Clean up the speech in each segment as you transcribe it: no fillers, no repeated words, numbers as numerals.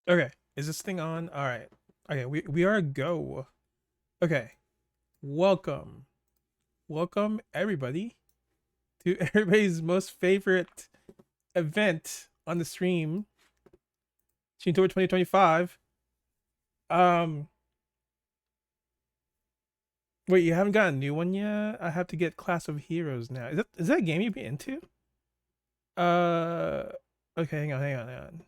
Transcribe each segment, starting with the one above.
Okay, is this thing on? All right. Okay, we are a go. Okay, welcome, welcome everybody to everybody's most favorite event on the stream, Streamtober 2025. Um, wait, you haven't got a new one yet? I have to get Class of Heroes now. Is that a game you'd be into? Uh, okay, hang on.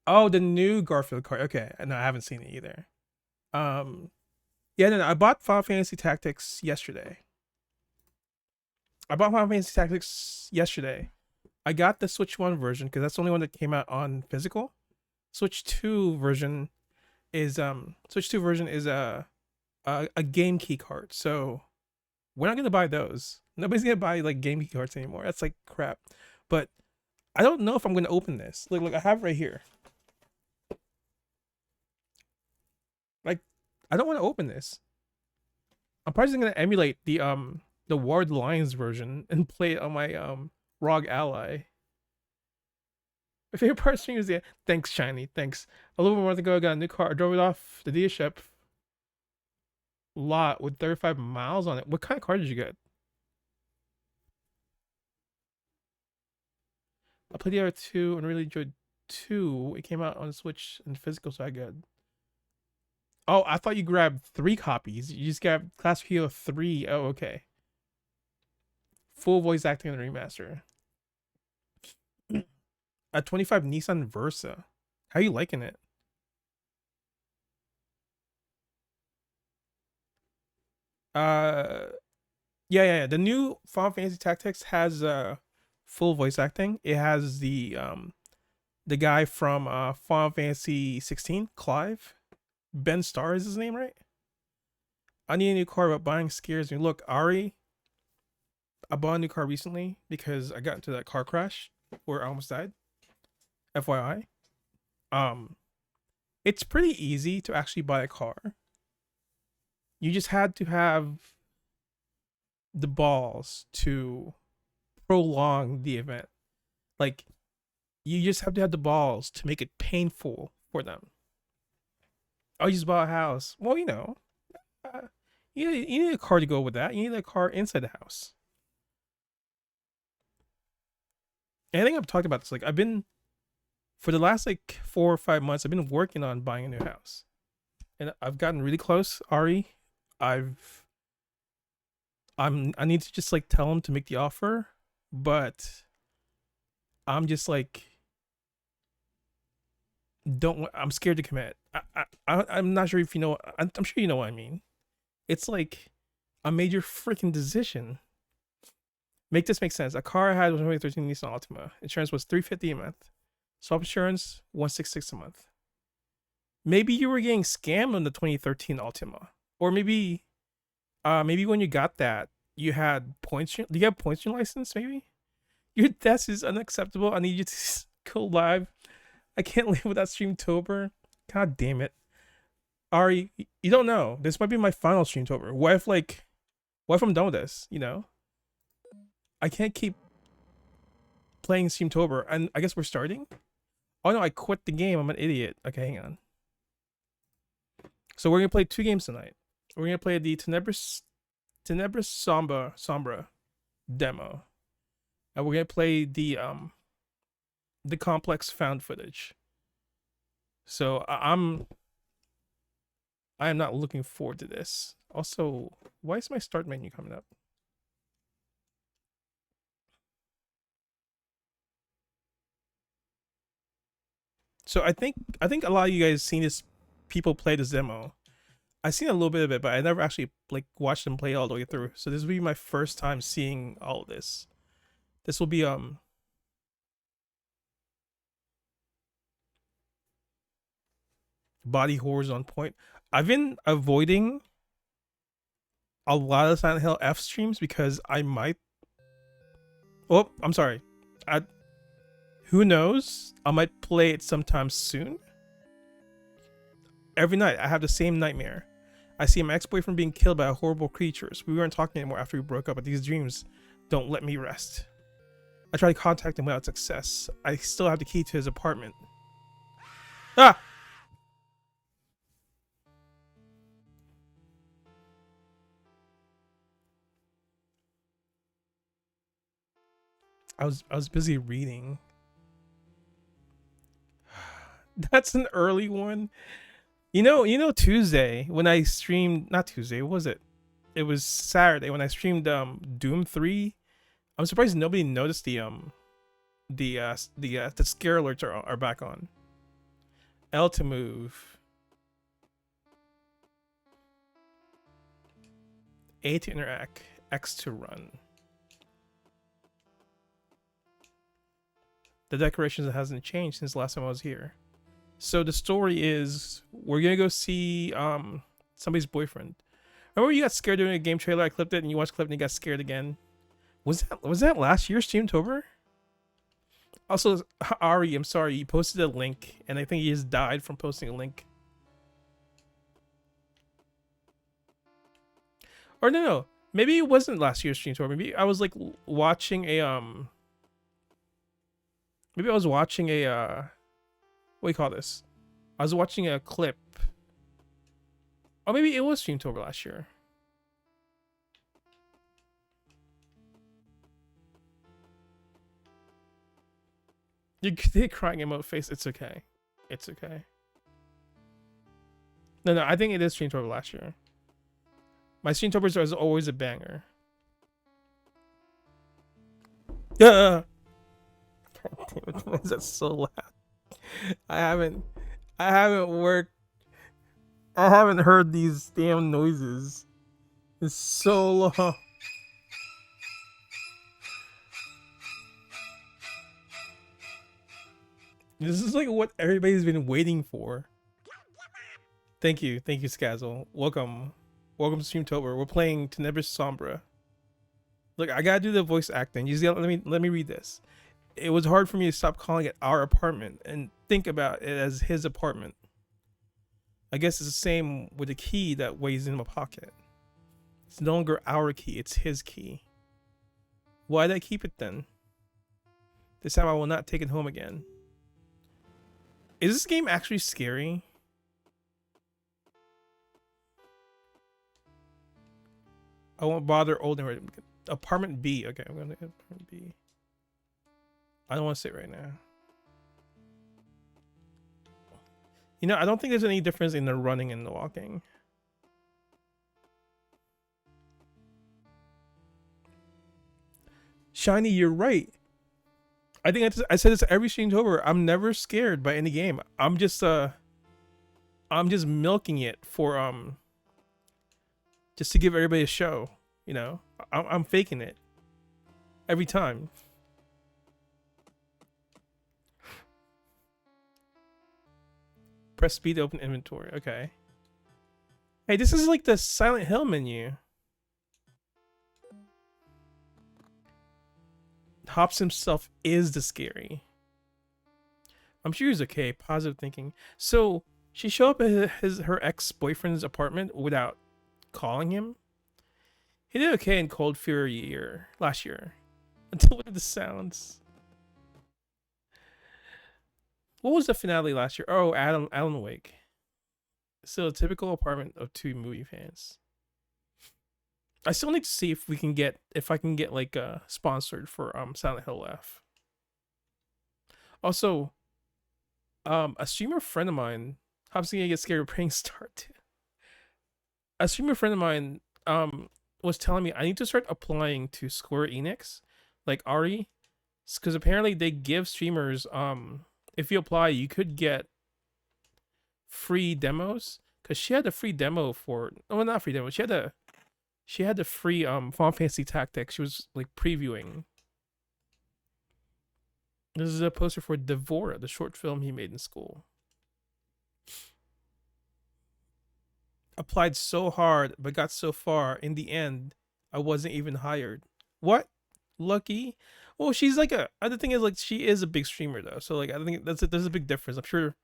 Oh, the new Garfield card. Okay, no, I haven't seen it either. Um, yeah, no, I bought Final Fantasy Tactics yesterday. I bought Final Fantasy Tactics yesterday. I got the Switch 1 version because that's the only one that came out on physical. Switch 2 version is a game key card. So we're not gonna buy those. Nobody's gonna buy like game key cards anymore. That's like crap. But I don't know if I'm gonna open this. Look, I have it right here. Like, I don't want to open this. I'm probably just gonna emulate the Ward Lions version and play it on my ROG Ally. My favorite part of stream is the thanks, Shiny. Thanks. A little bit more ago, I got a new car. I drove it off the dealership lot with 35 miles on it. What kind of car did you get? I played the other two and really enjoyed two. It came out on Switch and physical, so I good. Oh, I thought you grabbed 3 copies. You just grabbed Class of Hero 3. Oh, okay. Full voice acting in the remaster. A 25 Nissan Versa. How you liking it? Uh, yeah. The new Final Fantasy Tactics has full voice acting. It has the guy from Final Fantasy 16, Clive. Ben Starr is his name, right? I need a new car, but buying scares me. Look, Ari, I bought a new car recently because I got into that car crash where I almost died. FYI. Um, it's pretty easy to actually buy a car. You just had to have the balls to prolong the event. Like, you just have to have the balls to make it painful for them. Oh, you just bought a house. Well, uh, you need a car to go with that. You need a car inside the house. And I think I've talked about this. Like, I've been for the last like 4 or 5 months, I've been working on buying a new house, and I've gotten really close. Ari, I've I need to just like tell him to make the offer, but I'm just like I'm scared to commit. I'm not sure if you know. I'm sure you know what I mean. It's like a major freaking decision. Make this make sense. A car I had was 2013 Nissan Altima. Insurance was $350 a month. Swap insurance $166 a month. Maybe you were getting scammed on the 2013 Altima, or maybe when you got that you had points. Do you have points in your license? Maybe your death is unacceptable. I need you to go live. I can't live without Streamtober. God damn it, Ari. You don't know. This might be my final Streamtober. What if I'm done with this? I can't keep playing Streamtober, and I guess we're starting. Oh no, I quit the game. I'm an idiot. Okay, hang on. So we're gonna play 2 games tonight. We're gonna play the Tenebris Sombra demo, and we're gonna play the complex found footage. So I am not looking forward to this. Also, why is my start menu coming up? So I think a lot of you guys seen this people play this demo. I've seen a little bit of it, but I never actually like watched them play all the way through. So this will be my first time seeing all of this. This will be body horrors on point. I've been avoiding a lot of Silent Hill F streams because I might. Oh, I'm sorry. I Who knows? I might play it sometime soon. Every night I have the same nightmare. I see my ex-boyfriend being killed by horrible creatures. We weren't talking anymore after we broke up, but these dreams don't let me rest. I tried to contact him without success. I still have the key to his apartment. Ah! I was busy reading. That's an early one. You know Tuesday when I streamed, not Tuesday, what was it? It was Saturday when I streamed Doom 3. I'm surprised nobody noticed the scare alerts are back on. L to move. A to interact. X to run. The decorations hasn't changed since the last time I was here. So the story is we're gonna go see somebody's boyfriend. Remember you got scared during a game trailer? I clipped it and you watched the clip and you got scared again. Was that last year's Streamtober? Also, Ari, I'm sorry, you posted a link and I think he just died from posting a link. Or no, maybe it wasn't last year's Streamtober. Maybe I was like watching a maybe I was watching a what do you call this? I was watching a clip. Or maybe it was Streamtober last year. You did crying emote face. It's okay. It's okay. No, I think it is Streamtober last year. My Streamtobers is always a banger. Yeah. Why is that so loud? I haven't worked. I haven't heard these damn noises. It's so long. This is like what everybody's been waiting for. Thank you, Skazzle. Welcome to Streamtober. We're playing Tenebris Sombra. Look, I gotta do the voice acting. You see, let me read this. It was hard for me to stop calling it our apartment and think about it as his apartment. I guess it's the same with the key that weighs in my pocket. It's no longer our key, it's his key. Why'd I keep it then? This time I will not take it home again. Is this game actually scary? I won't bother olding. Apartment B. Okay, I'm gonna apartment B. I don't want to sit right now. You know, I don't think there's any difference in the running and the walking. Shiny, you're right. I think I said this every Streamtober. I'm never scared by any game. I'm just milking it for just to give everybody a show. You know, I'm faking it every time. Press speed to open inventory. Okay. Hey, this is like the Silent Hill menu. Hops himself is the scary. I'm sure he's okay. Positive thinking. So she showed up at her ex-boyfriend's apartment without calling him. He did okay in Cold Fury last year. Until one of the sounds. What was the finale last year? Oh, Alan Wake. Still a typical apartment of two movie fans. I still need to see if I can get like sponsored for Silent Hill F. Also, a streamer friend of mine, Hop's gonna get scared of praying start too. A streamer friend of mine was telling me I need to start applying to Square Enix, like Ari, because apparently they give streamers if you apply you could get free demos. Because she had a free demo for not free demo. She had the free Final Fantasy Tactics. She was like previewing. This is a poster for Devora, the short film he made in school. Applied so hard, but got so far. In the end, I wasn't even hired. What? Lucky? Well, she's like the thing is like she is a big streamer though. So like I think there's a big difference. I'm sure.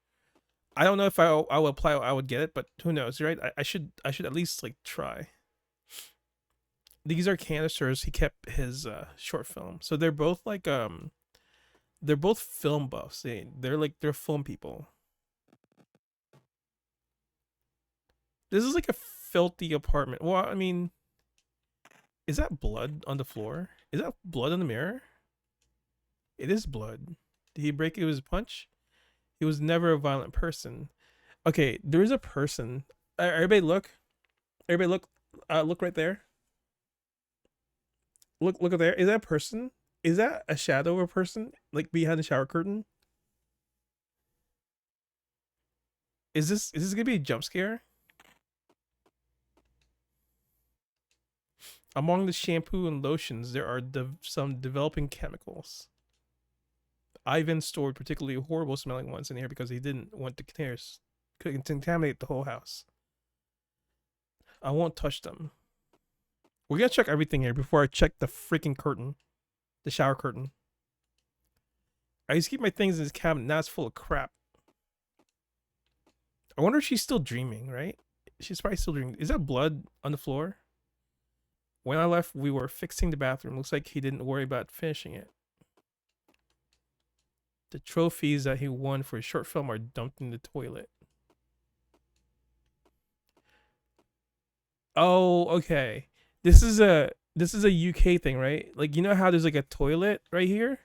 I don't know if I would apply, I would get it, but who knows, right? I should at least like try. These are canisters. He kept his short film, so they're both like they're both film buffs. They're film people. This is like a filthy apartment. Well, I mean, is that blood on the floor? Is that blood on the mirror? It is blood. Did he break it with his punch? He was never a violent person. Okay, there is a person. Everybody look. Everybody look. Look right there. Look up there. Is that a person? Is that a shadow of a person? Like behind the shower curtain? Is this gonna be a jump scare? Among the shampoo and lotions, there are some developing chemicals. Ivan stored particularly horrible smelling ones in here because he didn't want the containers to contaminate the whole house. I won't touch them. We're gonna check everything here before I check the freaking curtain. The shower curtain. I used to keep my things in this cabinet, now it's full of crap. I wonder if she's still dreaming, right? She's probably still dreaming. Is that blood on the floor? When I left, we were fixing the bathroom. Looks like he didn't worry about finishing it. The trophies that he won for his short film are dumped in the toilet. Oh, okay. This is a UK thing, right? Like, you know how there's like a toilet right here?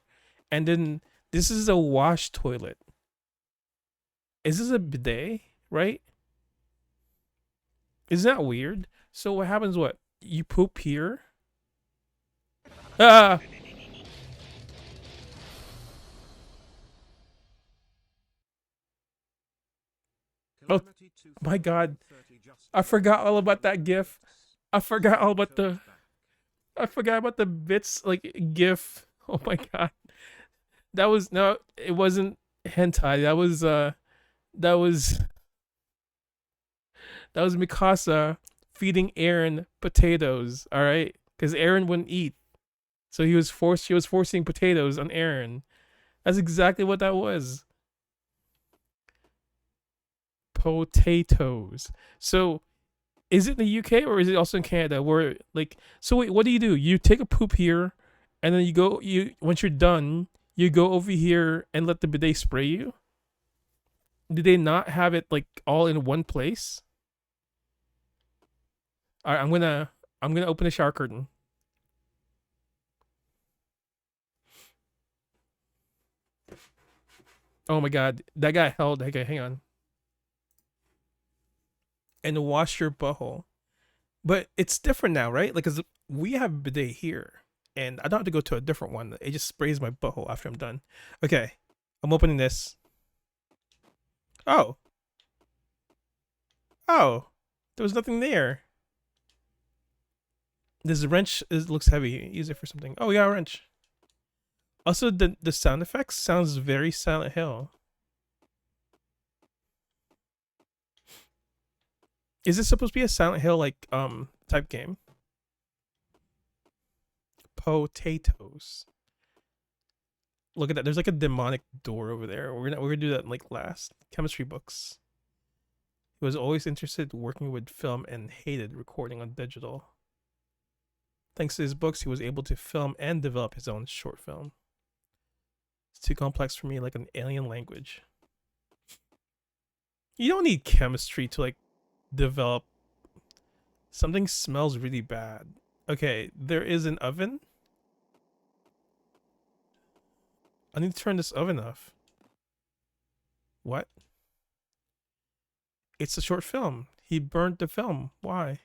And then this is a wash toilet. Is this a bidet, right? Isn't that weird? So what happens, what? You poop here? Ah! Oh my god. I forgot all about that gif. I forgot all about the I forgot about the bits like gif. Oh my god. That was no, it wasn't hentai. That was that was Mikasa feeding Aaron potatoes, all right? Cuz Aaron wouldn't eat. So she was forcing potatoes on Aaron. That's exactly what that was. Potatoes. So is it in the UK or is it also in Canada? Where like, so wait, what do? You take a poop here, and then you once you're done, you go over here and let the bidet spray you. Did they not have it like all in one place? All right, I'm gonna open the shower curtain. Oh my god, that guy held. Okay, hang on. And wash your butthole. But it's different now, right? Like, cause we have a bidet here, and I don't have to go to a different one. It just sprays my butthole after I'm done. Okay, I'm opening this. Oh, oh, there was nothing there. This wrench looks heavy. Use it for something. Oh yeah, a wrench. Also, the sound effects sounds very Silent Hill. Is this supposed to be a Silent Hill like type game? Potatoes. Look at that. There's like a demonic door over there. We're gonna do that in like last. Chemistry books. He was always interested in working with film and hated recording on digital. Thanks to his books, he was able to film and develop his own short film. It's too complex for me, like an alien language. You don't need chemistry to like develop. Something smells really bad. Okay, there is an oven. I need to turn this oven off. What? It's a short film. He burned the film. Why?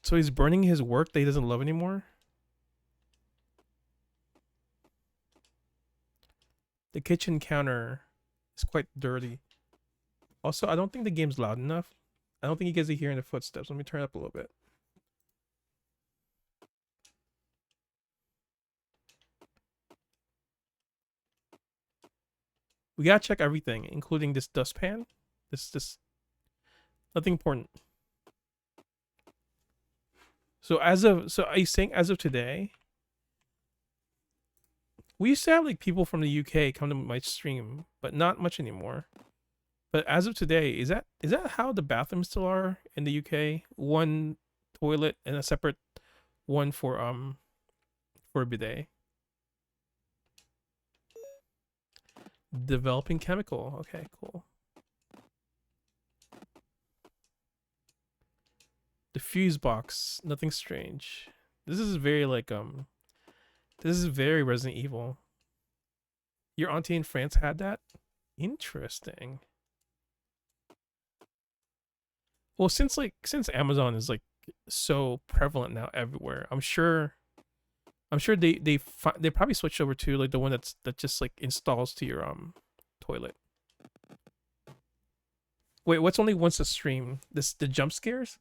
So he's burning his work that he doesn't love anymore? The kitchen counter is quite dirty. Also, I don't think the game's loud enough. I don't think you guys are hearing the footsteps. Let me turn it up a little bit. We gotta check everything, including this dustpan. This nothing important. So are you saying as of today? We used to have like people from the UK come to my stream, but not much anymore. But as of today, is that how the bathrooms still are in the UK? One toilet and a separate one for a bidet. Developing chemical. Okay, cool. fuse box. Nothing strange. This is very like This is very Resident Evil. Your auntie in France had that? Interesting. Well, since Amazon is like so prevalent now everywhere, I'm sure they probably switched over to like the one that just like installs to your toilet. Wait, what's only once a stream? The jump scares?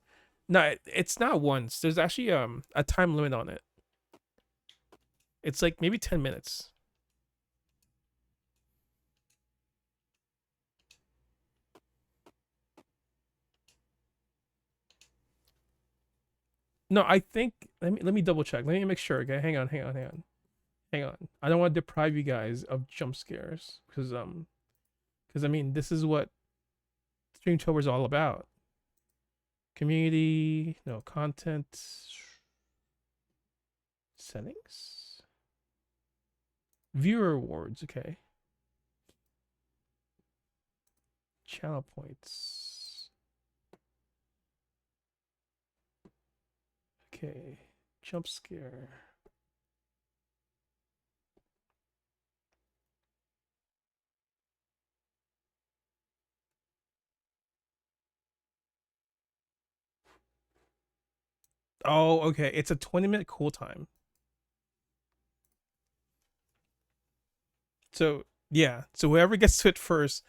No, it's not once. There's actually a time limit on it. It's like maybe 10 minutes. No, I think let me double check. Let me make sure. Okay, hang on. I don't want to deprive you guys of jump scares because I mean this is what Streamtober is all about. Community, no content settings, viewer awards. Okay, channel points. Okay, jump scare. Oh, okay. It's a 20-minute cool time. So yeah. So whoever gets to it first,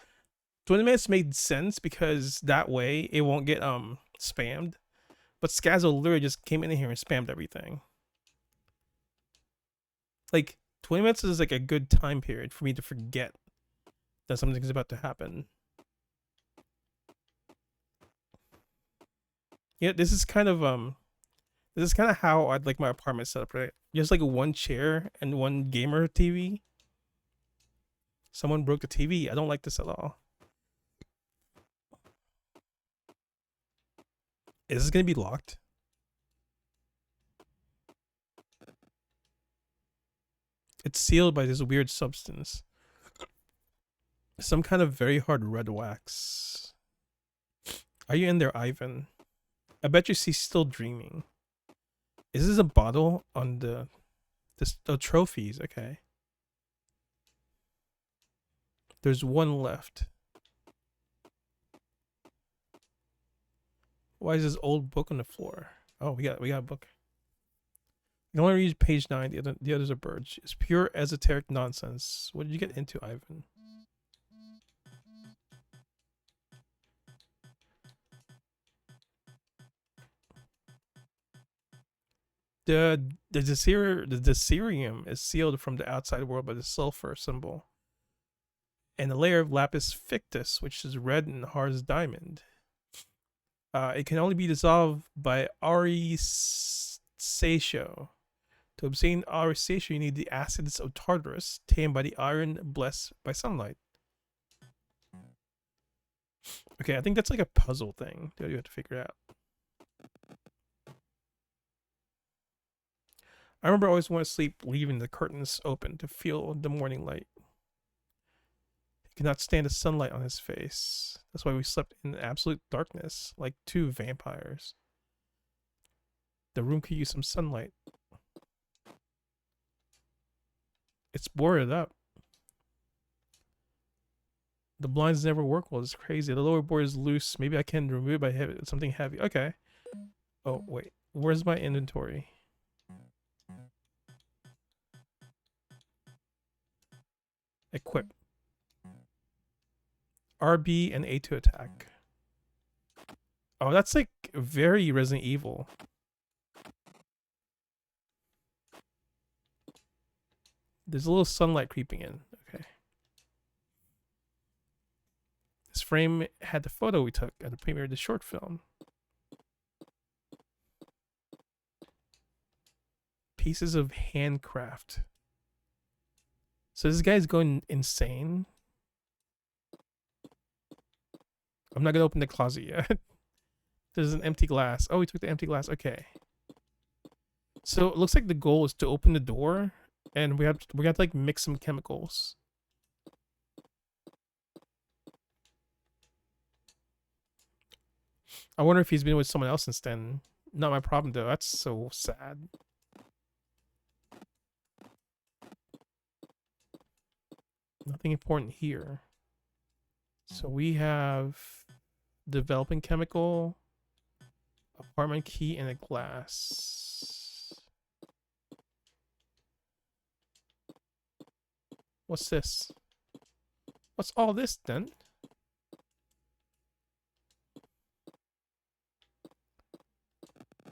20 minutes made sense because that way it won't get spammed. But Skazzo literally just came in here and spammed everything. Like 20 minutes is like a good time period for me to forget that something's about to happen. Yeah, this is kind of how I'd like my apartment set up, right? Just like one chair and one gamer TV. Someone broke the TV. I don't like this at all. Is this gonna be locked? It's sealed by this weird substance. Some kind of very hard red wax. Are you in there, Ivan? I bet you she's still dreaming. Is this a bottle on the trophies? Okay. There's one left. Why is this old book on the floor? Oh, we got a book. You can only read page 9. The others are birds. It's pure esoteric nonsense. What did you get into, Ivan? The Decerium is sealed from the outside world by the sulfur symbol, and a layer of lapis fictus, which is red and hard as diamond. It can only be dissolved by auristatio. To obtain auristatio, you need the acids of Tartarus, tamed by the iron blessed by sunlight. Okay, I think that's like a puzzle thing that you have to figure out. I remember I always wanted to sleep leaving the curtains open to feel the morning light. He could not stand the sunlight on his face. That's why we slept in absolute darkness, like two vampires. The room could use some sunlight. It's boarded up. The blinds never work well. It's crazy. The lower board is loose. Maybe I can remove it by something heavy. Okay. Oh, wait. Where's my inventory? Equip. RB and A to attack. Oh, that's like very Resident Evil. There's a little sunlight creeping in. Okay. This frame had the photo we took at the premiere of the short film. Pieces of handcraft. So this guy's going insane. I'm not gonna open the closet yet. There's an empty glass. Oh, we took the empty glass. Okay. So it looks like the goal is to open the door, and we have to like mix some chemicals. I wonder if he's been with someone else since then. Not my problem though. That's so sad. Nothing important here. So we have developing chemical, apartment key, and a glass. What's this? What's all this then?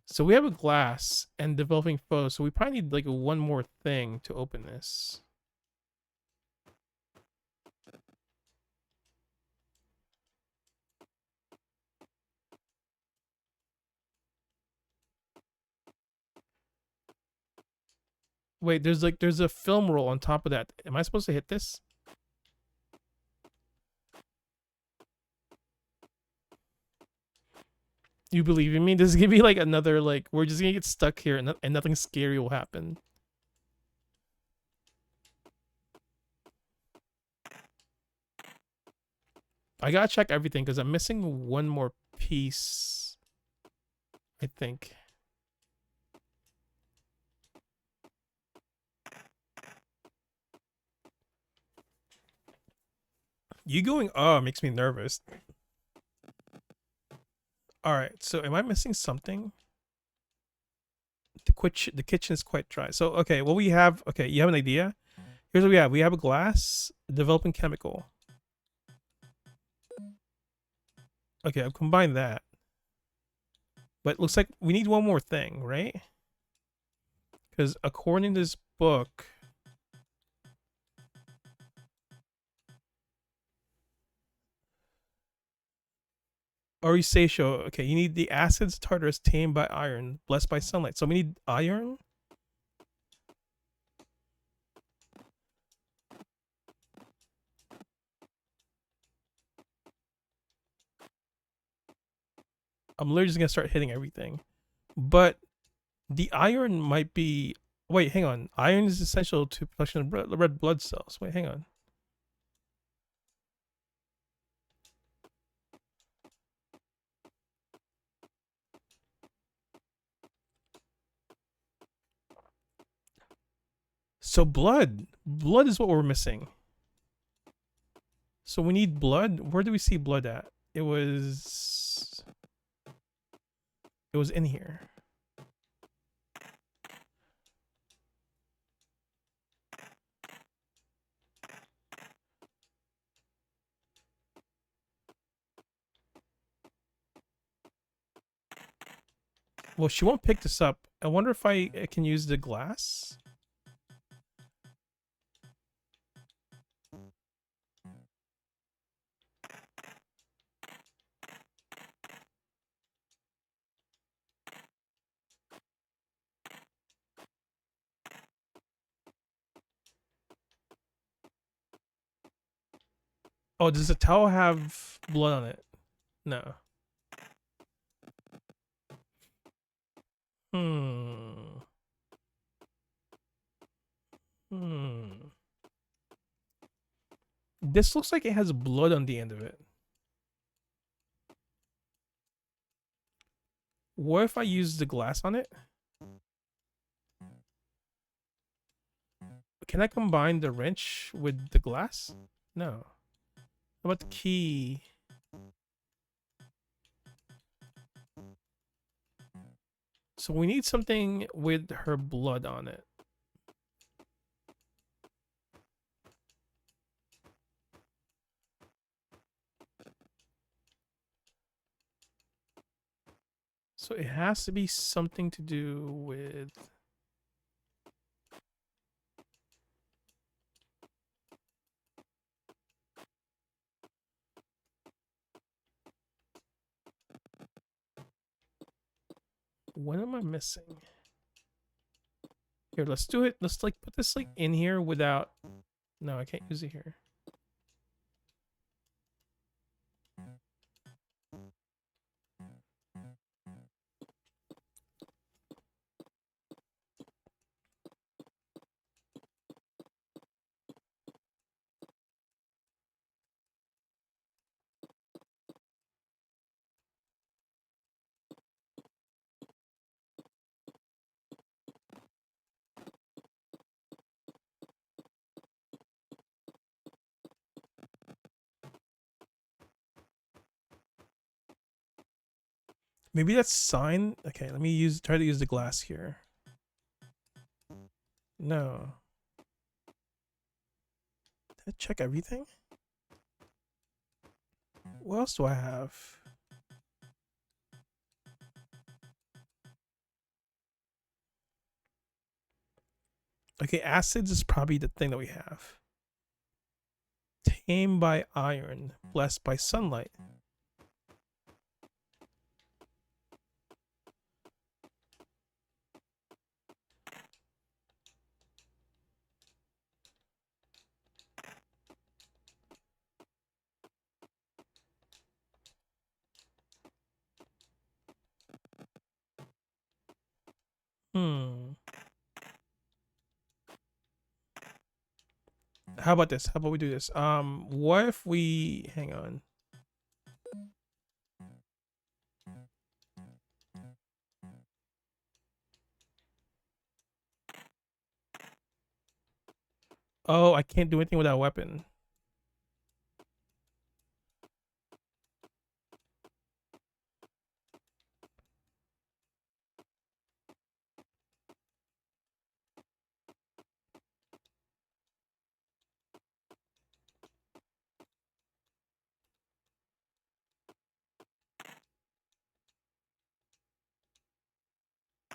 So we have a glass and developing photos. So we probably need like one more thing to open this. Wait, there's a film roll on top of that. Am I supposed to hit this? You believe in me? This is gonna be like another like we're just gonna get stuck here and nothing scary will happen. I gotta check everything because I'm missing one more piece. I think. You going makes me nervous. Alright, so am I missing something? The kitchen is quite dry. So okay, what we have, okay, you have an idea? Here's what we have. We have a glass, developing chemical. Okay, I've combined that. But it looks like we need one more thing, right? Because according to this book, Orisatio, okay, you need the acids tartarus tamed by iron, blessed by sunlight. So we need iron. I'm literally just gonna start hitting everything. But the iron might be. Wait, hang on. Iron is essential to production of red blood cells. Wait, hang on. So blood. Blood is what we're missing. So we need blood. Where do we see blood at? It was in here. Well, she won't pick this up. I wonder if I can use the glass. Oh, does the towel have blood on it? No. Hmm. Hmm. This looks like it has blood on the end of it. What if I use the glass on it? Can I combine the wrench with the glass? No. How about the key? So we need something with her blood on it. So it has to be something to do with. What am I missing? Here, let's do it. Let's like put this like in here without. No, I can't use it here. Maybe that's sign. Okay, let me try to use the glass here. No. Did I check everything? What else do I have? Okay, acids is probably the thing that we have. Tamed by iron, blessed by sunlight. Hmm. How about this? How about we do this? What if we hang on? Oh, I can't do anything with that weapon.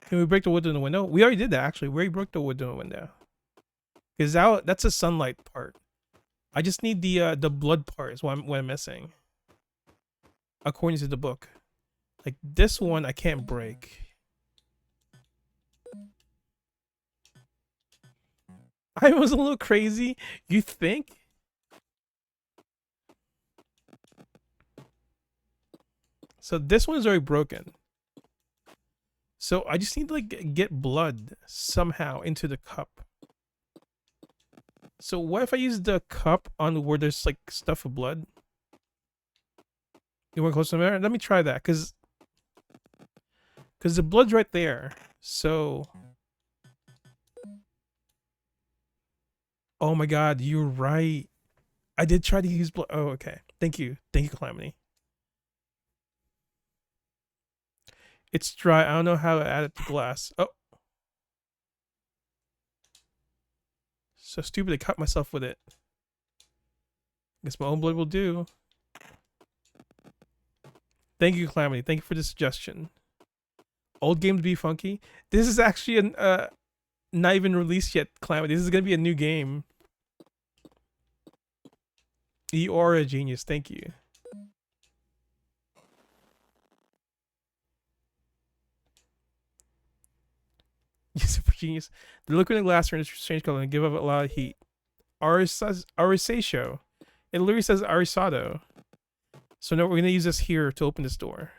Can we break the wood in the window? We already did that actually. We already broke the wood in the window. Because that's a sunlight part. I just need the blood part is what I'm missing. According to the book. Like this one I can't break. I was a little crazy. You think? So this one is already broken. So I just need to like get blood somehow into the cup. So what if I use the cup on where there's like stuff of blood? You want close to there? Let me try that, cause the blood's right there. So, oh my God, you're right. I did try to use blood. Oh, okay. Thank you, Calamity. It's dry. I don't know how to add it to glass. Oh, so stupid. I cut myself with it. Guess my own blood will do. Thank you, Calamity. Thank you for the suggestion. Old games be funky. This is actually not even released yet, Calamity. This is gonna be a new game. You are a genius. Thank you. You super genius. The liquid in glass turns strange color and give up a lot of heat. Arisatio. It literally says arisado. So now we're gonna use this here to open this door.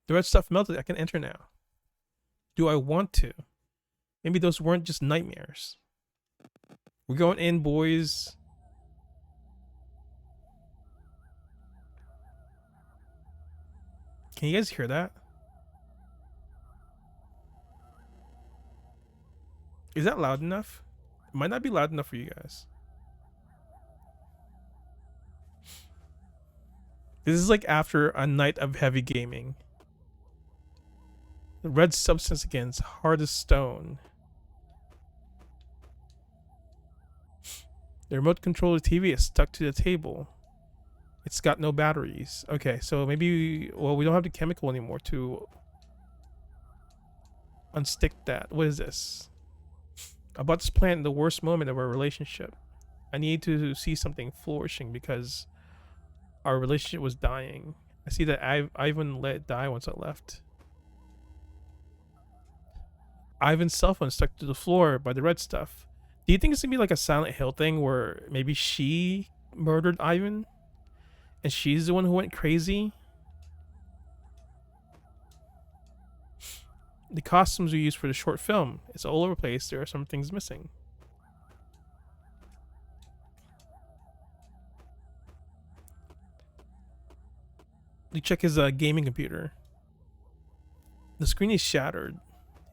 The red stuff melted. I can enter now. Do I want to? Maybe those weren't just nightmares. We're going in, boys. Can you guys hear that? Is that loud enough? It might not be loud enough for you guys. This is like after a night of heavy gaming. The red substance again is hard as stone. The remote control of the TV is stuck to the table. It's got no batteries. Okay, so maybe, well, we don't have the chemical anymore to unstick that. What is this? I bought this plant in the worst moment of our relationship. I need to see something flourishing because our relationship was dying. I see that Ivan let it die once I left. Ivan's cell phone stuck to the floor by the red stuff. Do you think it's gonna be like a Silent Hill thing where maybe she murdered Ivan? And she's the one who went crazy? The costumes we used for the short film, it's all over the place. There are some things missing. You check his gaming computer. The screen is shattered.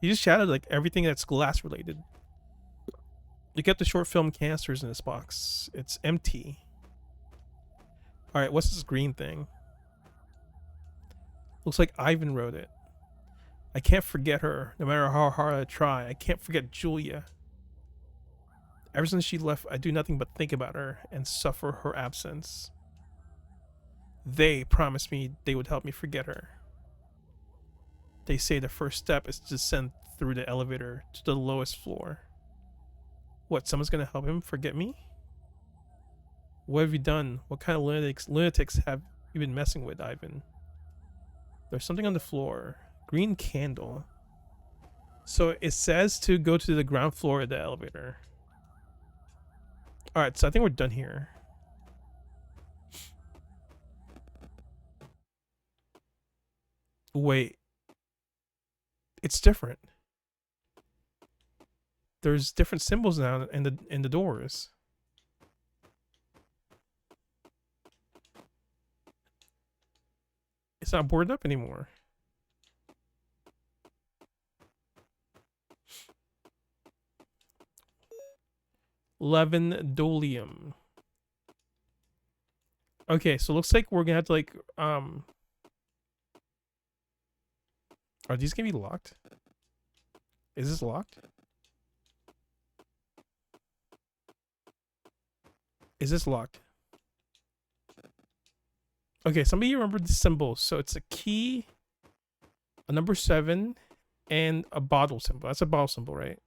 He just shattered like everything that's glass related. You get the short film canisters in this box. It's empty. Alright, what's this green thing? Looks like Ivan wrote it. I can't forget her, no matter how hard I try. I can't forget Julia. Ever since she left, I do nothing but think about her and suffer her absence. They promised me they would help me forget her. They say the first step is to descend through the elevator to the lowest floor. What, someone's gonna help him forget me? What have you done? What kind of lunatics have you been messing with, Ivan? There's something on the floor. Green candle. So it says to go to the ground floor of the elevator. Alright, so I think we're done here. Wait. It's different. There's different symbols now in the doors. It's not boarded up anymore. Levendolium. Okay, so it looks like we're gonna have to like are these gonna be locked? Is this locked? Is this locked? Okay, somebody remember the symbols. So it's a key, a number 7, and a bottle symbol. That's a bottle symbol, right?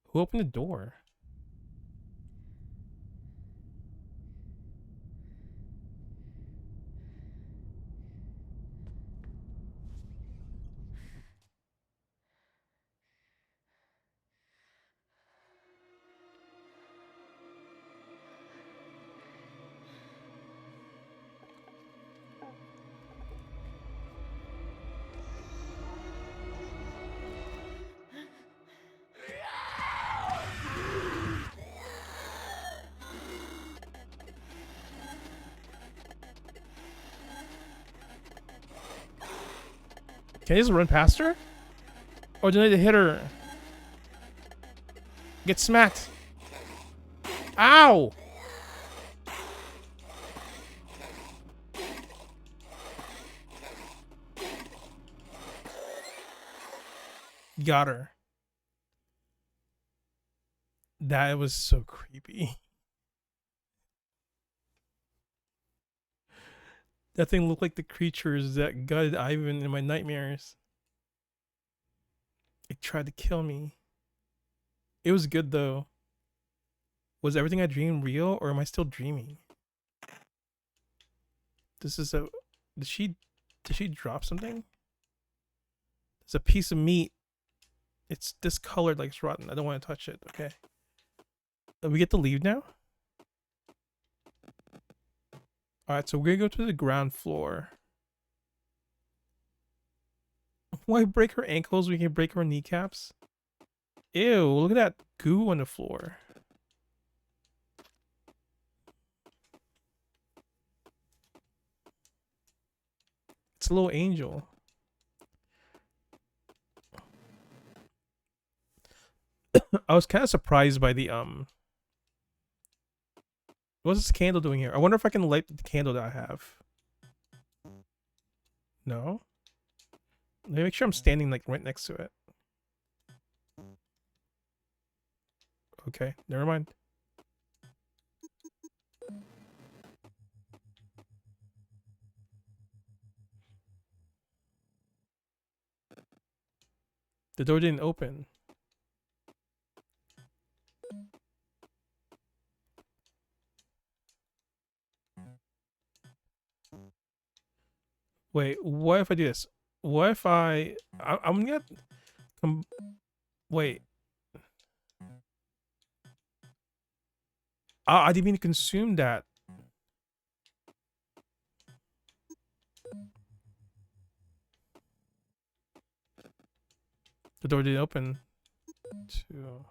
Who opened the door? Can I just run past her? Or do I need to hit her? Get smacked. Ow! Got her. That was so creepy. That thing looked like the creatures that gutted Ivan in my nightmares. It tried to kill me. It was good though. Was everything I dreamed real, or am I still dreaming? This is a... Did she drop something? It's a piece of meat. It's discolored like it's rotten. I don't want to touch it. Okay. We get to leave now? Alright, so we're gonna go to the ground floor. Why break her ankles? We can break her kneecaps. Ew, look at that goo on the floor. It's a little angel. I was kind of surprised by the what's this candle doing here? I wonder if I can light the candle that I have. No? Let me make sure I'm standing like right next to it. Okay, never mind. The door didn't open. Wait, what if I do this? What if I'm gonna wait. I didn't mean to consume that. The door didn't open. To...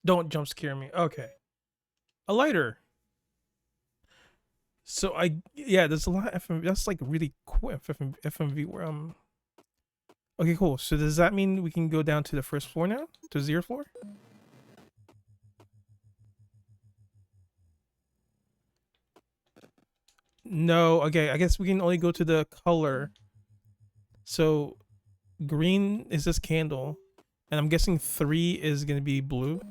Don't jump scare me. Okay. A lighter. So yeah, there's a lot of FMV. That's like really cool FMV where okay, cool. So does that mean we can go down to the first floor now? To 0th floor? No, okay, I guess we can only go to the color. So green is this candle, and I'm guessing 3 is gonna be blue.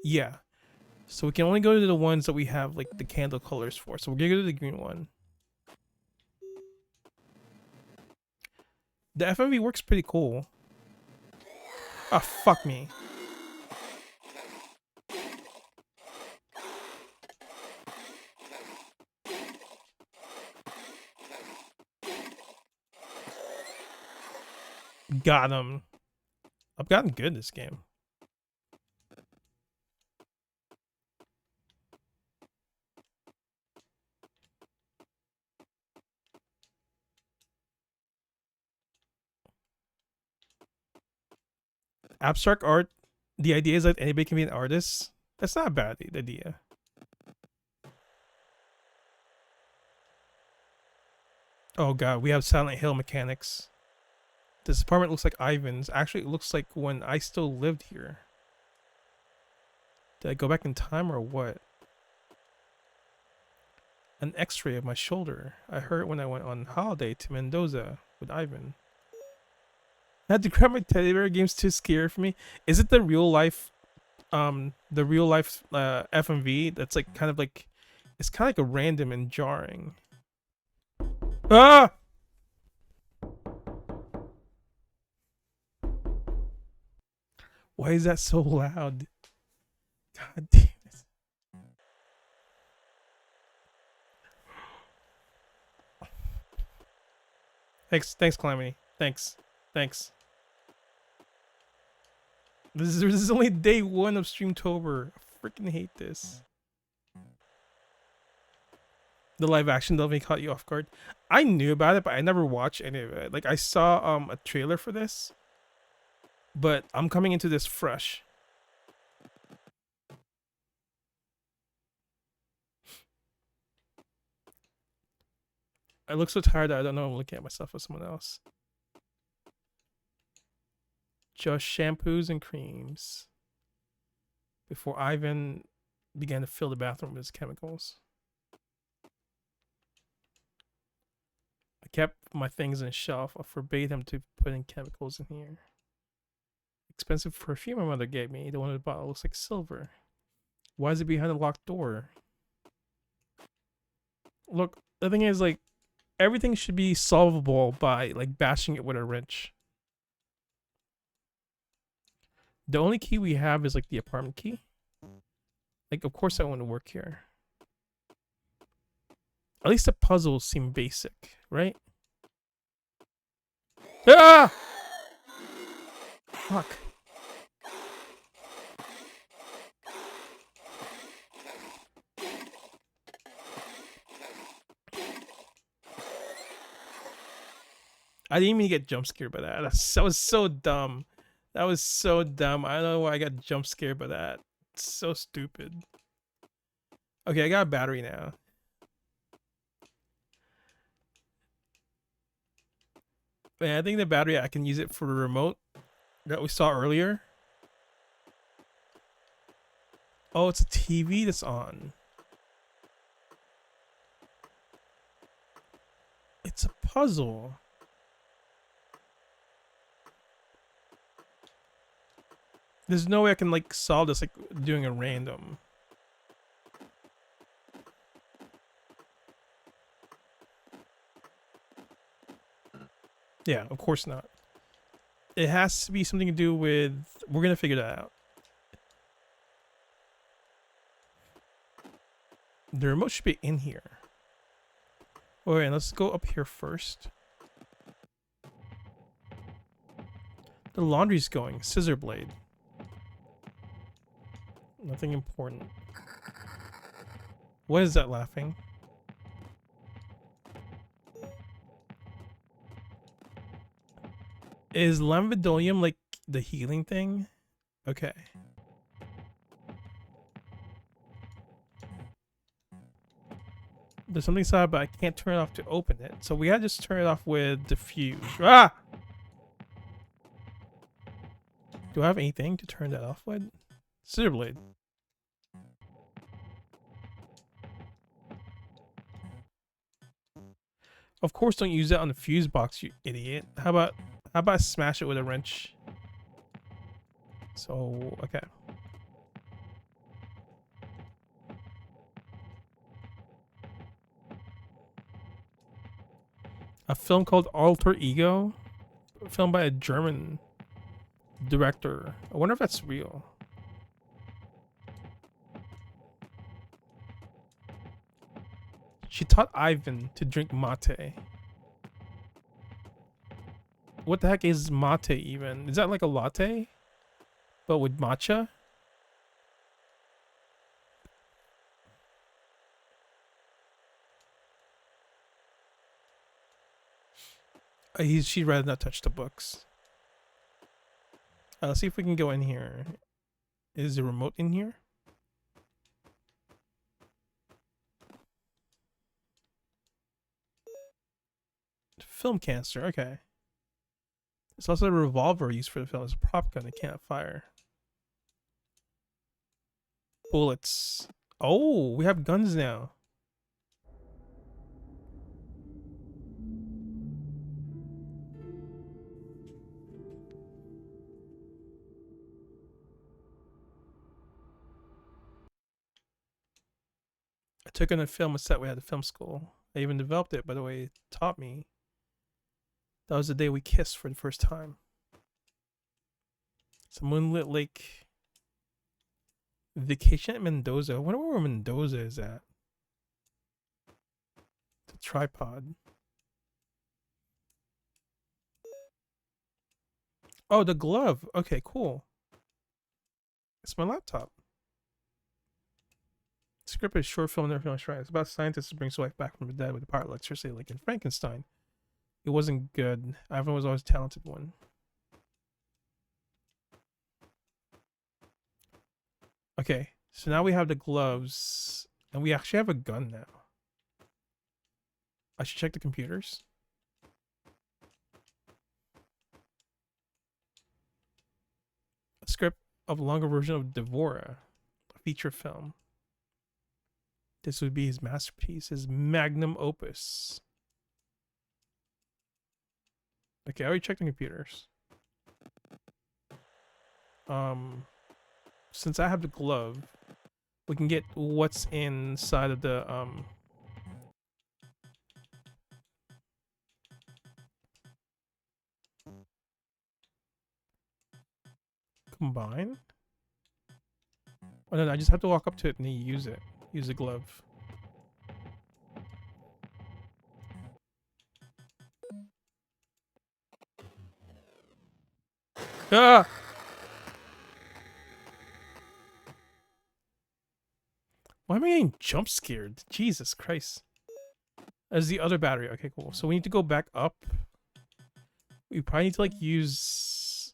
Yeah. So we can only go to the ones that we have like the candle colors for. So we're gonna go to the green one. The FMV works pretty cool. Ah, fuck me. Got him. I've gotten good this game. Abstract art, the idea is that anybody can be an artist. That's not a bad idea. Oh god, we have Silent Hill mechanics. This apartment looks like Ivan's. Actually, it looks like when I still lived here. Did I go back in time or what? An x-ray of my shoulder. I heard when I went on holiday to Mendoza with Ivan. I had to grab my teddy bear. Game's too scary for me. Is it the real life FMV that's like kind of like, it's kind of like a random and jarring. Ah! Why is that so loud? God damn it. Thanks, Calamity. Thanks. This is only day 1 of Streamtober. I freaking hate this. The live action definitely caught you off guard. I knew about it, but I never watched any of it. Like I saw a trailer for this, but I'm coming into this fresh. I look so tired that I don't know I'm looking at myself or someone else. Just shampoos and creams. Before Ivan began to fill the bathroom with his chemicals. I kept my things on a shelf. I forbade him to put in chemicals in here. Expensive perfume my mother gave me. The one in the bottle looks like silver. Why is it behind a locked door? Look, the thing is, like, everything should be solvable by, like, bashing it with a wrench. The only key we have is, like, the apartment key. Like, of course I want to work here. At least the puzzles seem basic, right? Ah! Fuck. I didn't even get jump scared by that. That was so dumb. That was so dumb. I don't know why I got jump scared by that. It's so stupid. Okay, I got a battery now. Man, I think the battery, I can use it for the remote that we saw earlier. Oh, it's a TV that's on. It's a puzzle. There's no way I can like solve this like doing a random. Yeah, of course not. It has to be something to do with, we're gonna figure that out. The remote should be in here. Alright, let's go up here first. The laundry's going. Scissor blade. Nothing important. What is that laughing? Is Lamvidolium like the healing thing. Okay. There's something inside, but I can't turn it off to open it. So we gotta just turn it off with diffuse. Ah! Do I have anything to turn that off with? Scissor blade. Of course, don't use that on the fuse box, you idiot. How about I smash it with a wrench? So okay. A film called Alter Ego, filmed by a German director. I wonder if that's real. She taught Ivan to drink mate. What the heck is mate even? Is that like a latte? But with matcha? She'd rather not touch the books. Let's see if we can go in here. Is the remote in here? Film canister, okay. It's also a revolver used for the film as a prop gun. It can't fire. Bullets. Oh, we have guns now. I took in a film a set we had at film school. I even developed it, by the way, it taught me. That was the day we kissed for the first time. It's a moonlit lake. Vacation at Mendoza. I wonder where Mendoza is at. It's a tripod. Oh, the glove. Okay, cool. It's my laptop. The script is short film never finished right. It's about scientists who bring his wife back from the dead with the power of electricity, like in Frankenstein. It wasn't good. Ivan was always a talented one. Okay, so now we have the gloves, and we actually have a gun now. I should check the computers. A script of a longer version of Devora, a feature film. This would be his masterpiece, his magnum opus. Okay, I already checked the computers. Since I have the glove, we can get what's inside of the combine. Oh no, I just have to walk up to it and use it. Use the glove. Ah! Why am I getting jump scared? Jesus Christ. As the other battery. Okay, cool. So we need to go back up. We probably need to like use...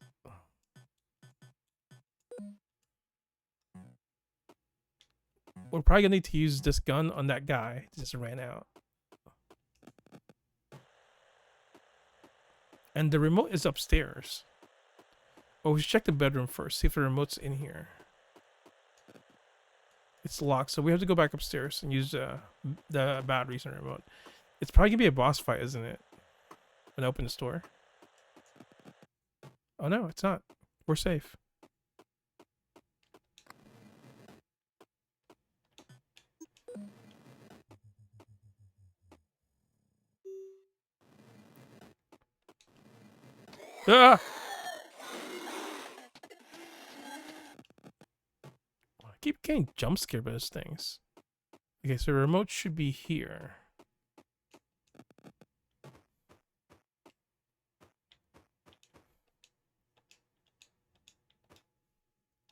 We're probably gonna need to use this gun on that guy. It just ran out. And the remote is upstairs. Oh, we should check the bedroom first. See if the remote's in here. It's locked, so we have to go back upstairs and use the batteries and remote. It's probably gonna be a boss fight, isn't it? When I open the store. Oh no, it's not. We're safe. Ah! I keep getting jump scared by those things. Okay, so the remote should be here.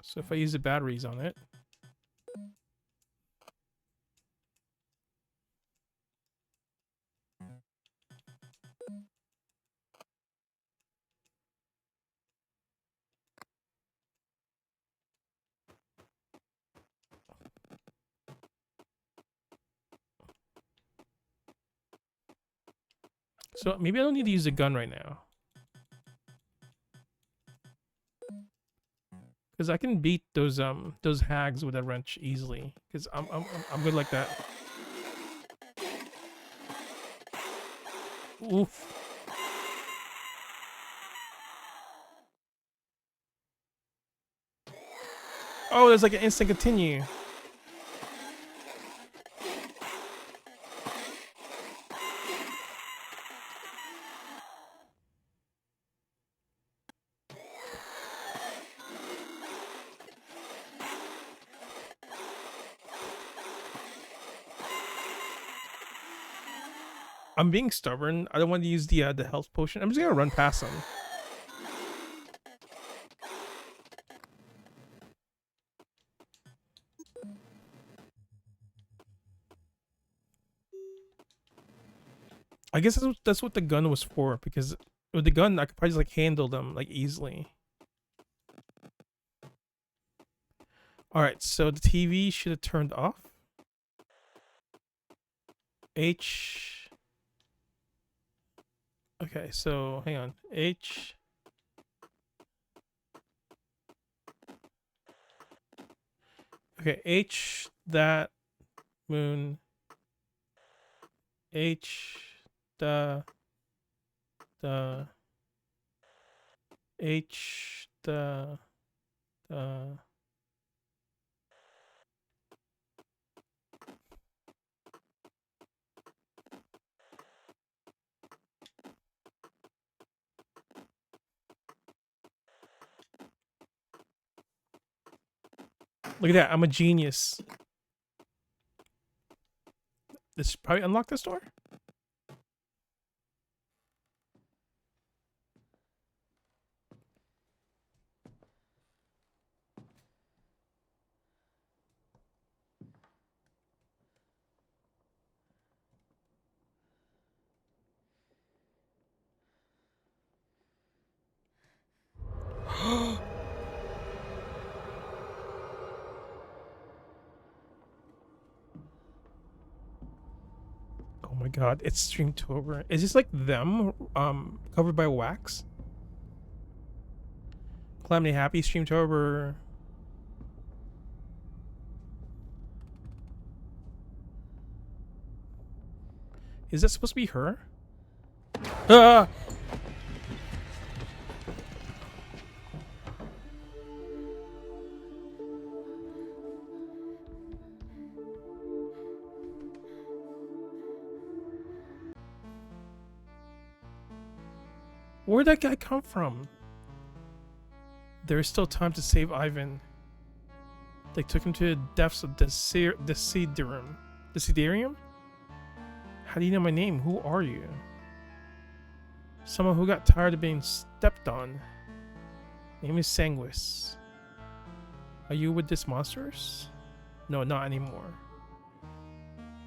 So if I use the batteries on it. So maybe I don't need to use a gun right now. Because I can beat those hags with a wrench easily. Because I'm good like that. Oof. Oh, there's like an instant continue. I'm being stubborn. I don't want to use the health potion. I'm just gonna run past them. I guess that's what the gun was for, because with the gun I could probably just like handle them like easily. All right, so the TV should have turned off. H. Okay, so hang on. H. Okay, H that moon. H the H the Look at that, I'm a genius. This probably unlock this door? Oh my god, it's Streamtober. Is this like them covered by wax? Calamity Happy Streamtober. Is that supposed to be her? Ah! Where'd that guy come from? There is still time to save Ivan. They took him to the depths of the Desiderium. Desiderium? How do you know my name? Who are you? Someone who got tired of being stepped on. Name is Sanguis. Are you with these monsters? No, not anymore.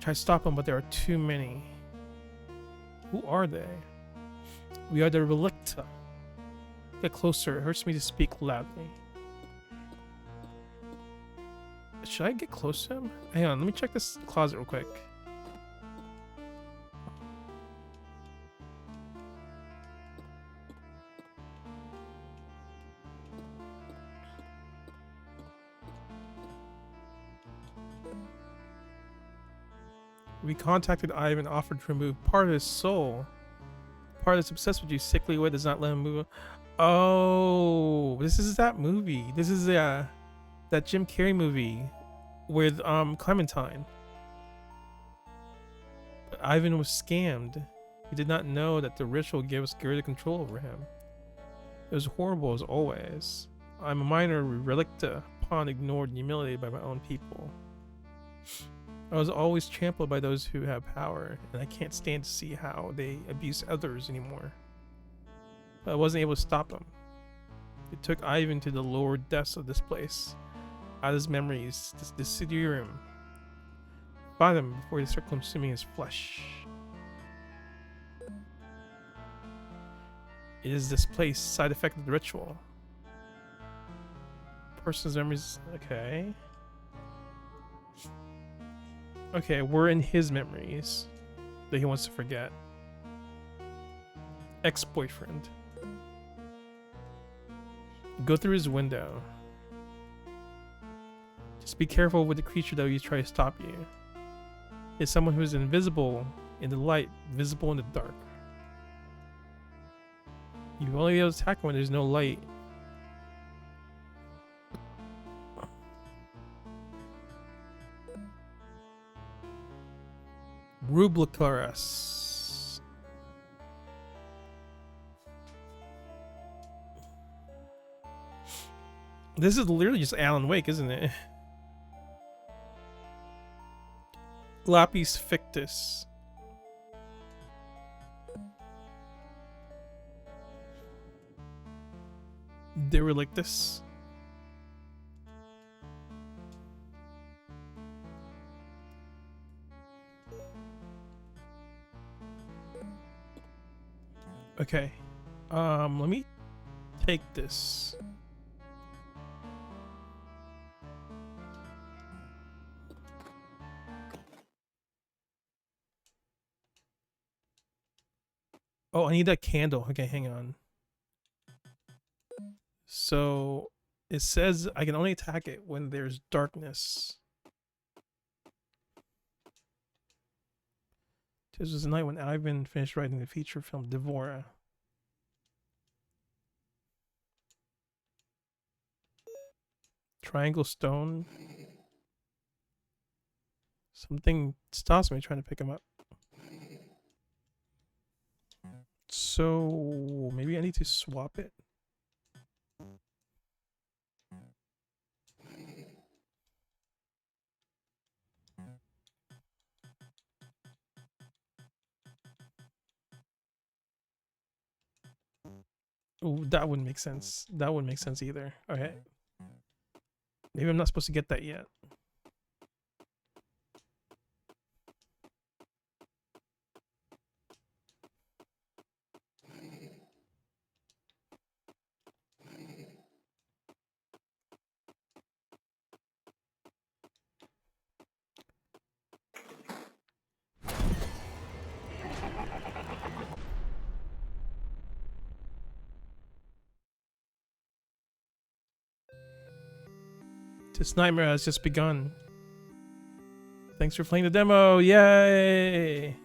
Try to stop them, but there are too many. Who are they? We are the Relicta. Get closer. It hurts me to speak loudly. Should I get close to him? Hang on, let me check this closet real quick. We contacted Ivan and offered to remove part of his soul. Part that's obsessed with you, sickly way does not let him move. Oh, this is that movie. This is that Jim Carrey movie with Clementine. But Ivan was scammed. He did not know that the ritual gave us greater control over him. It was horrible as always. I'm a minor relicta, pawn, ignored, and humiliated by my own people. I was always trampled by those who have power, and I can't stand to see how they abuse others anymore. But I wasn't able to stop them. It took Ivan to the lower depths of this place, out of his memories, the Desiderium. Find them before they start consuming his flesh. It is this place, side effect of the ritual. Person's memories, okay. Okay, we're in his memories that he wants to forget. Ex-boyfriend. Go through his window. Just be careful with the creature that will try to stop you. It's someone who is invisible in the light, visible in the dark. You will only be able to attack when there's no light. Rublicaris. This is literally just Alan Wake, isn't it? Lapis Fictus. Derelictus. Okay. Let me take this. Oh, I need that candle. Okay, hang on. So it says I can only attack it when there's darkness. This was the night when Ivan finished writing the feature film Devora. Triangle Stone. Something stops me trying to pick him up. So maybe I need to swap it. Oh, that wouldn't make sense. That wouldn't make sense either. Okay. Maybe I'm not supposed to get that yet. This nightmare has just begun. Thanks for playing the demo. Yay!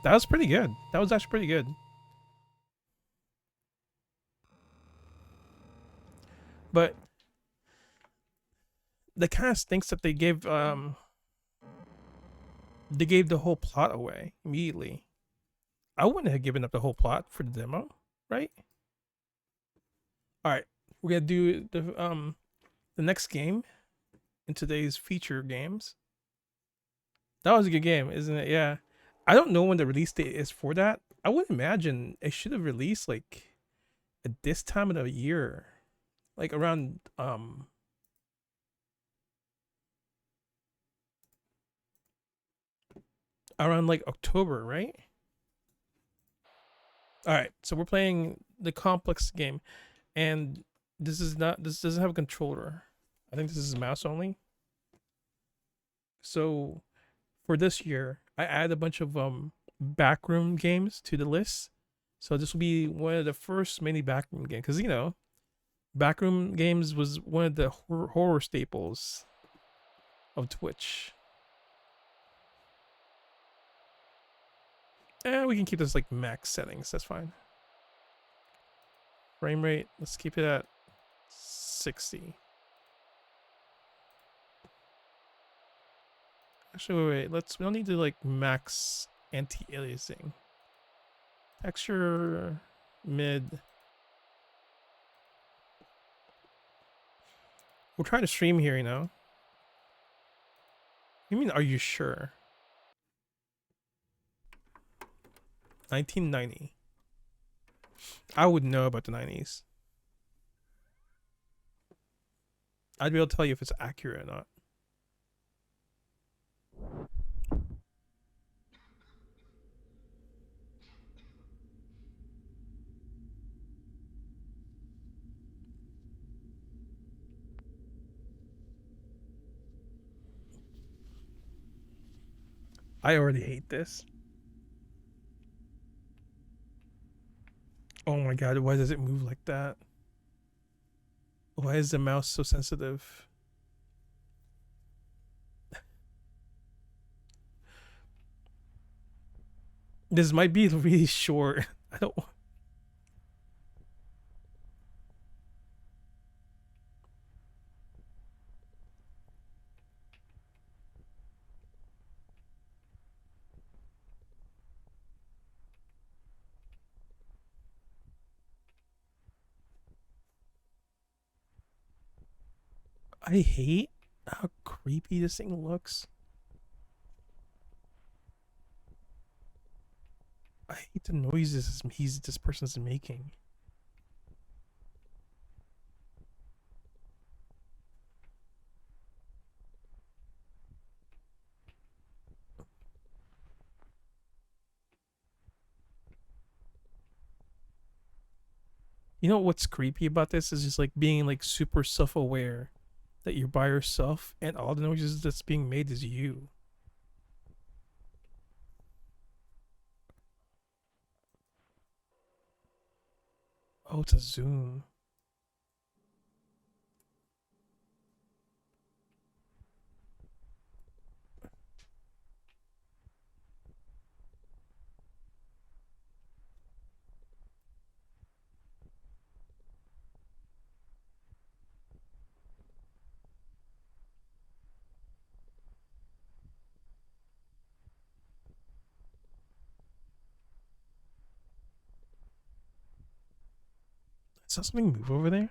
That was pretty good. That was actually pretty good. But the kind of stinks that they gave the whole plot away immediately. I wouldn't have given up the whole plot for the demo, right? All right, we're gonna do the next game in today's feature games. That was a good game, isn't it? Yeah. I don't know when the release date is for that. I would imagine it should have released like at this time of the year, like around like October, right? All right, so we're playing the complex game, and this doesn't have a controller. I think this is mouse only. So for this year, I added a bunch of backroom games to the list. So this will be one of the first mini backroom games, because you know, backroom games was one of the horror staples of Twitch. And we can keep this like max settings. That's fine. Frame rate, let's keep it at 60. Actually, wait. We don't need to like max anti-aliasing. Texture, mid. We're trying to stream here, you know. You mean, are you sure? 1990. I would know about the 90s. I'd be able to tell you if it's accurate or not. I already hate this. Oh my god, why does it move like that? Why is the mouse so sensitive? This might be really short. I don't. I hate how creepy this thing looks. I hate the noises this person's making. You know what's creepy about this is just like being like super self-aware that you're by yourself and all the noises that's being made is you. Oh, it's a zoom. I saw something move over there.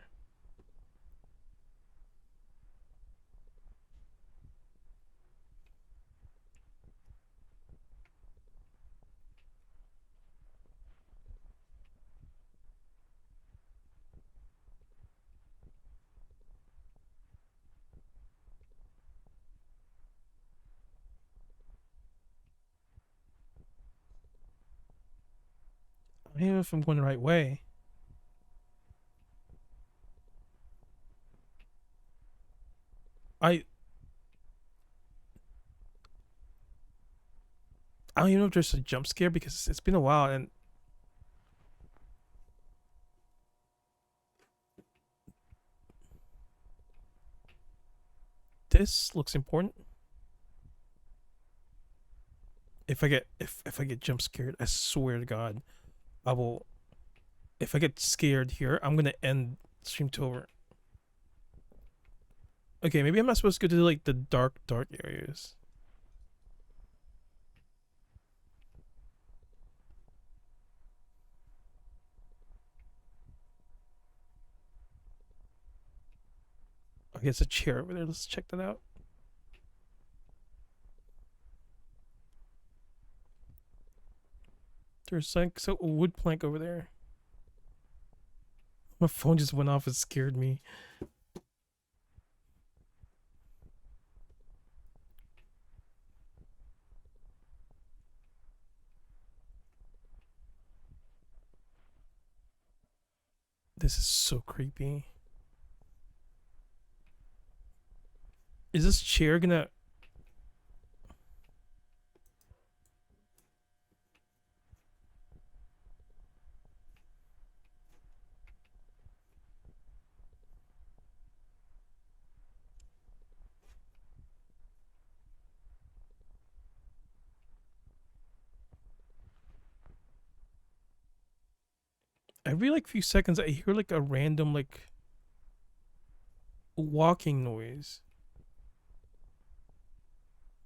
I don't know if I'm going the right way. I I don't even know if there's a jump scare because it's been a while and this looks important. If I get jump scared, I swear to God, I will. If I get scared here, I'm gonna end Streamtober. Okay, maybe I'm not supposed to go to like the dark areas. Okay, it's a chair over there. Let's check that out. There's like a wood plank over there. My phone just went off. It scared me. This is so creepy. Is this chair gonna? Every like few seconds, I hear like a random like walking noise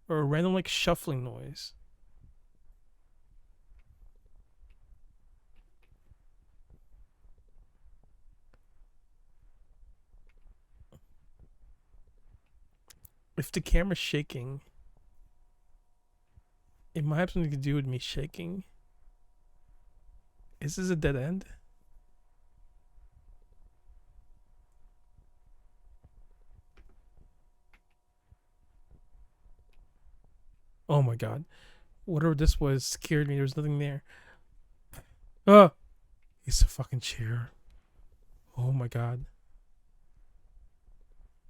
or a random like shuffling noise. If the camera's shaking, it might have something to do with me shaking. Is this a dead end? Oh my god. Whatever this was scared me. There was nothing there. Oh, it's a fucking chair. Oh my god.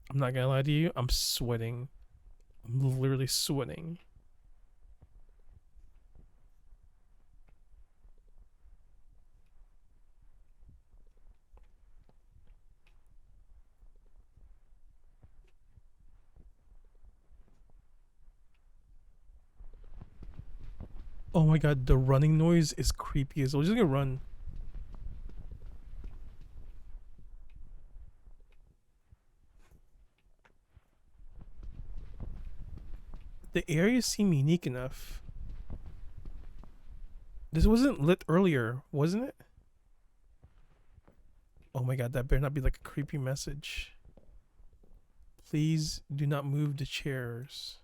I'm not gonna lie to you. I'm sweating. I'm literally sweating. Oh my god, the running noise is creepy as well. Just gonna run. The areas seem unique enough. This wasn't lit earlier, wasn't it? Oh my god, that better not be like a creepy message. Please do not move the chairs.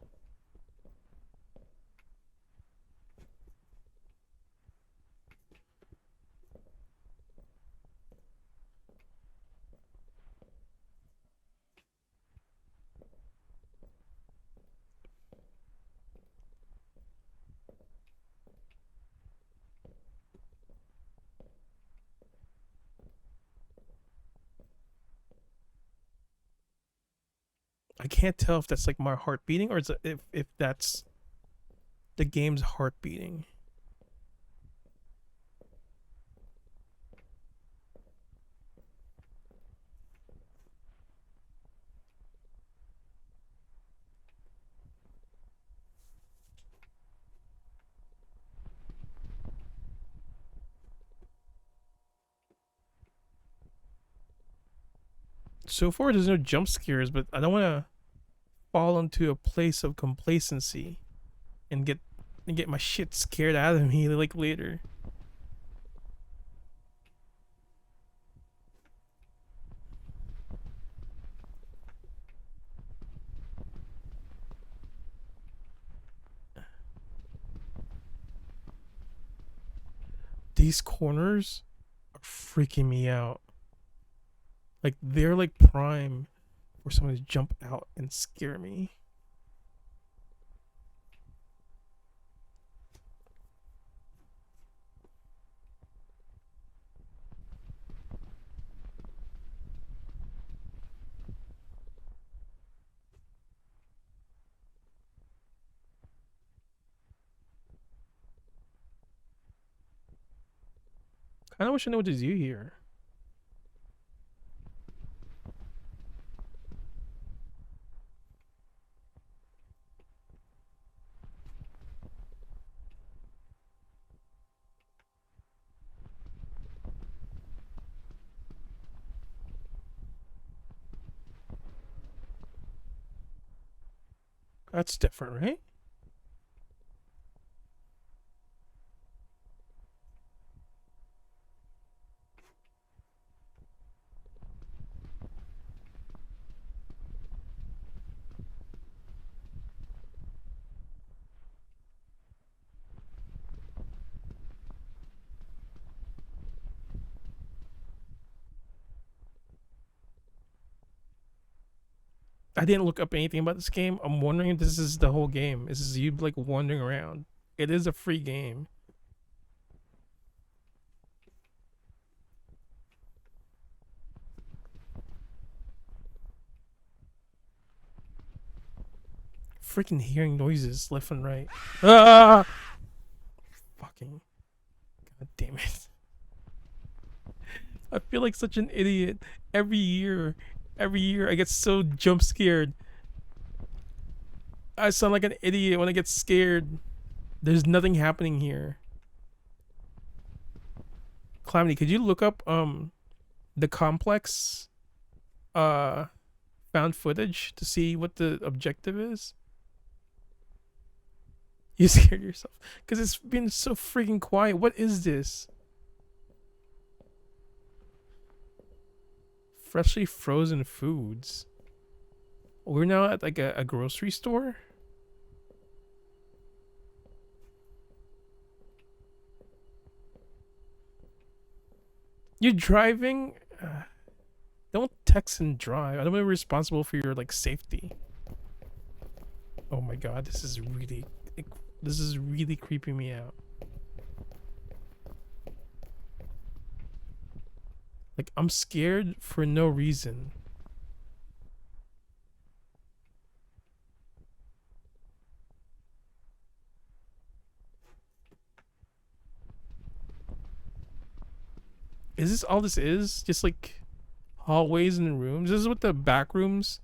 I can't tell if that's like my heart beating or if that's the game's heart beating. So far, there's no jump scares, but I don't want to fall into a place of complacency and get my shit scared out of me like later. These corners are freaking me out. Like they're like prime for someone to jump out and scare me. I don't wish I knew what to do here. That's different, right? I didn't look up anything about this game. I'm wondering if this is the whole game. This is you like wandering around. It is a free game. Freaking hearing noises left and right. Ah! Fucking. God damn it. I feel like such an idiot. Every year I get so jump scared. I sound like an idiot when I get scared. There's nothing happening here. Calamity, could you look up the complex found footage to see what the objective is? You scared yourself because it's been so freaking quiet. What is this? Freshly frozen foods. We're now at like a grocery store. You're driving. Don't text and drive. I don't want to be responsible for your like safety. Oh my god, this is really creeping me out. Like I'm scared for no reason. Is this all this is? Just like hallways and rooms? This is what the back rooms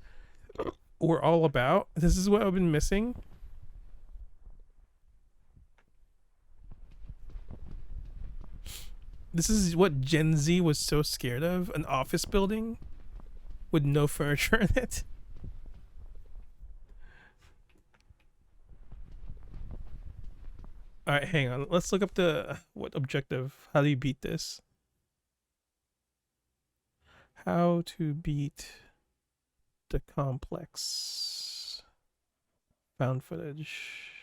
were all about? This is what I've been missing? This is what Gen Z was so scared of, an office building with no furniture in it. All right, hang on. Let's look up the what objective. How do you beat this? How to beat the complex. Found footage.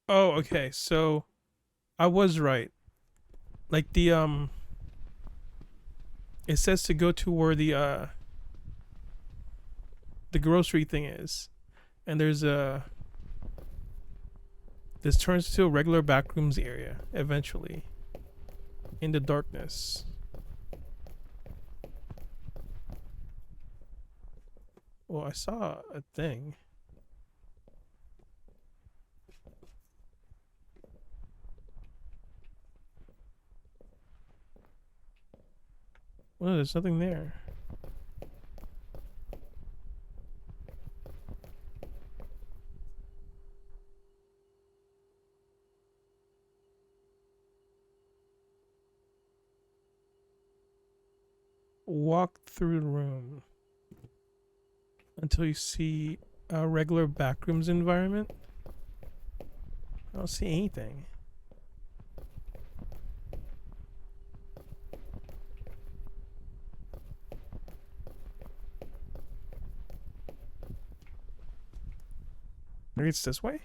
Oh, okay. So I was right. Like it says to go to where the grocery thing is. And there's a this turns to a regular backrooms area eventually in the darkness. Well, I saw a thing. Well, there's nothing there. Walk through the room until you see a regular backrooms environment. I don't see anything. Maybe it's this way?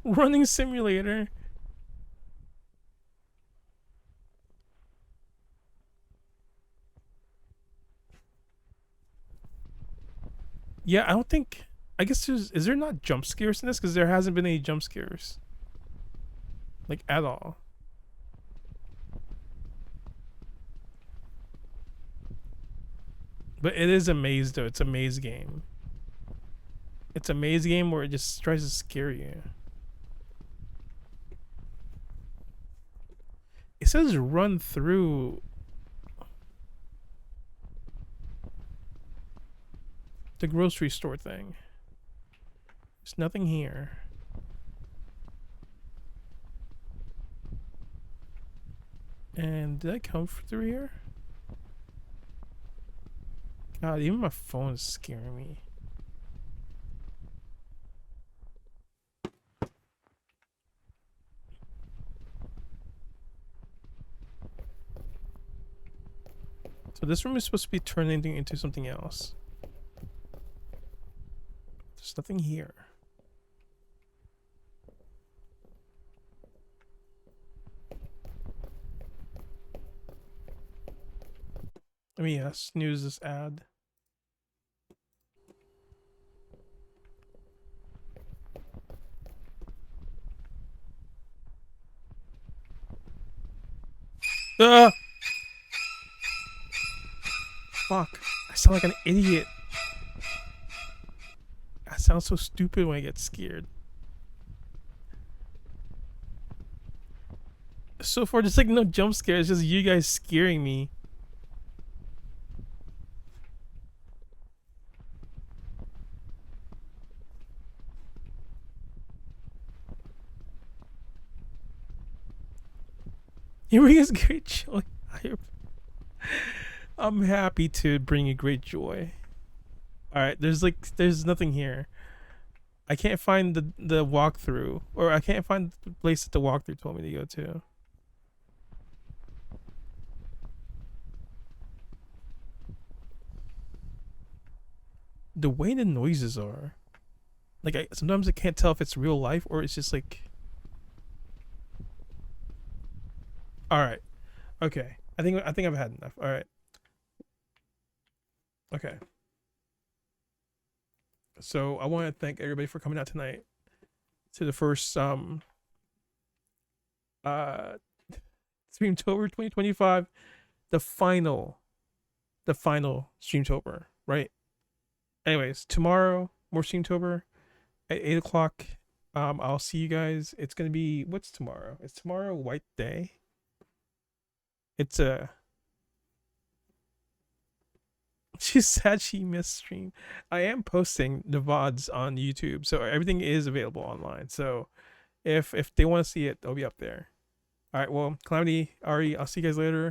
Running simulator. Yeah, I don't think. I guess is there not jump scares in this? Because there hasn't been any jump scares. Like, at all. But it is a maze, though. It's a maze game. It's a maze game where it just tries to scare you. It says run through the grocery store thing. There's nothing here. And did I come through here? God, even my phone is scaring me. So this room is supposed to be turning into something else. There's nothing here. Let me snooze this ad. Fuck. I sound like an idiot. I sound so stupid when I get scared. So far, there's like no jump scares, just you guys scaring me. You bring us great joy. I'm happy to bring you great joy. Alright, there's nothing here. I can't find the walkthrough, or I can't find the place that the walkthrough told me to go to. The way the noises are, like sometimes I can't tell if it's real life or it's just like. All right, okay. I think I've had enough. All right. Okay. So I want to thank everybody for coming out tonight to the first Streamtober 2025, the final Streamtober, right? Anyways, tomorrow more Streamtober at 8 o'clock. I'll see you guys. It's gonna be, what's tomorrow? It's tomorrow White Day. It's a. She said she missed stream. I am posting the VODs on YouTube, so everything is available online. So if they want to see it, they'll be up there. All right. Well, Calamity, Ari, I'll see you guys later.